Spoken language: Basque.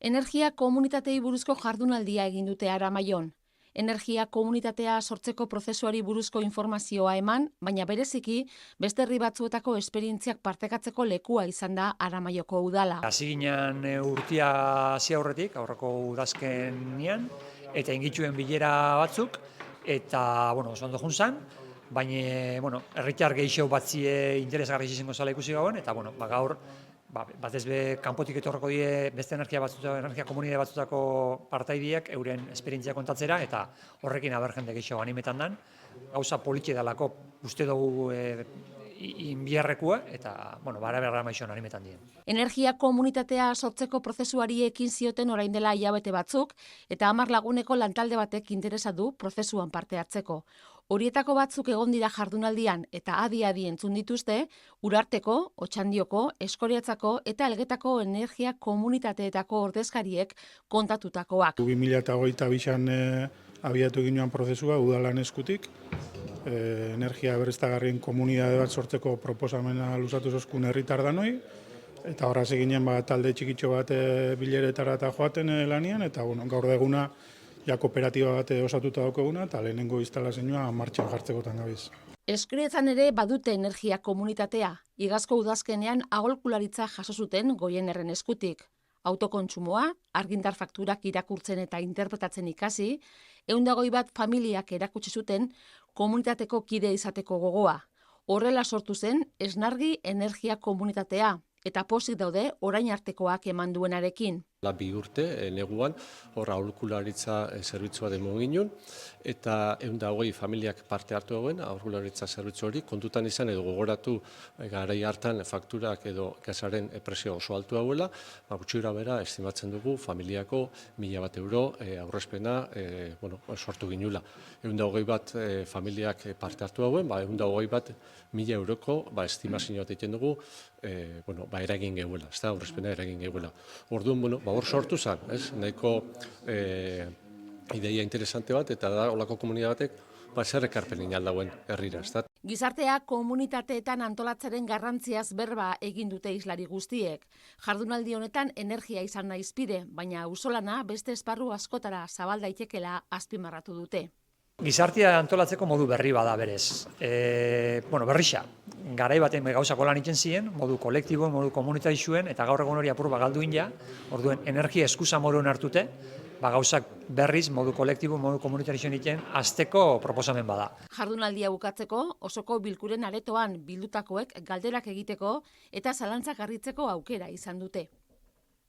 Energia komunitatei buruzko jardunaldia egin dute Aramaion. Energia komunitatea sortzeko prozesuari buruzko informazioa eman, baina bereziki beste herri batzuetako esperientziak partekatzeko lekua izan da Aramaioko udala. Hasi ginen urtia hasi aurretik, aurreko udazkenean, eta ingitxuen bilera batzuk, eta, oso ondo jun zan, baina, herritar gehiago batzie interesgarri izango zela ikusi gauen, eta, gaur, batez be kanpotik etorreko die beste energia komunitate batzutako partaidiak euren esperientzia kontatzera, eta horrekin aber jende gehiago animetan dan. Gauza politxe dalako uste dugu inbiarrekua, eta, bara maixon animetan dien. Energia komunitatea sortzeko prozesuari ekin zioten orain dela hilabete batzuk, eta 10 laguneko lantalde batek interesa du prozesuan parte hartzeko. Horietako batzuk egon dira jardunaldian eta adi-adi entzun dituzte, Urarteko, Otxandioko, Eskoriatzako eta Elgetako energia komunitateetako ordezkariek kontatutakoak. 2022an abiatu ginoan prozesua udalan eskutik, energia berriztagarrien komunitate bat sortzeko proposamena luzatu zozkun herritar danoi, eta horraz eginen talde txikitxo bat bileretara eta joaten lanian, eta gaur eguna ja kooperatiba bat osatuta daukaguna, eta lehenengo instalazioa martxan jartzekotan gabiz. Eskoriatzan ere badute energia komunitatea, igazko udazkenean aholkularitza jaso zuten Goienerren eskutik. Autokontsumoa, argindar fakturak irakurtzen eta interpretatzen ikasi, 121 familiak erakutsi zuten komunitateko kide izateko gogoa. Horrela sortu zen Esnargi energia komunitatea, eta pozik daude orain artekoak eman duenarekin. 2 urte, neguan, hor aholkularitza zerbitzua demo ginen, eta 120 familiak parte hartu dagoen aholkularitza zerbitzu hori, kontutan izan edo gogoratu garai hartan fakturak edo gasaren presio oso altu dauela, gutxira bera estimatzen dugu familiako 1.000 euro aurrezpena sortu ginula. 121 familiak parte hartu dagoen, 121.000 euroko estimazio bat egiten dugu eragin gehuela, aurrezpena eragin gehuela. Orduan, hor sortu zen, nahiko ideia interesante bat, eta da, holako komunitate batek, zer ekarpen inaldauen herrira. Gizartea komunitateetan antolatzaren garrantziaz berba egin dute islari guztiek. Jardunaldi honetan energia izan da hizpide, baina auzolana beste esparru askotara zabal daitekela azpimarratu dute. Gizartea antolatzeko modu berri bada berez. Berrixa, garai baten gauzako lan egiten ziren, modu kolektibo, modu komunitarixuen, eta gaur egun hori apur galduin ja, orduen energia eskusa moduen hartute, gauzak berriz, modu kolektibo, modu komunitarixuen egiten, azteko proposamen bada. Jardunaldia bukatzeko, osoko bilkuren aretoan bildutakoek galderak egiteko eta zalantzak garritzeko aukera izan dute.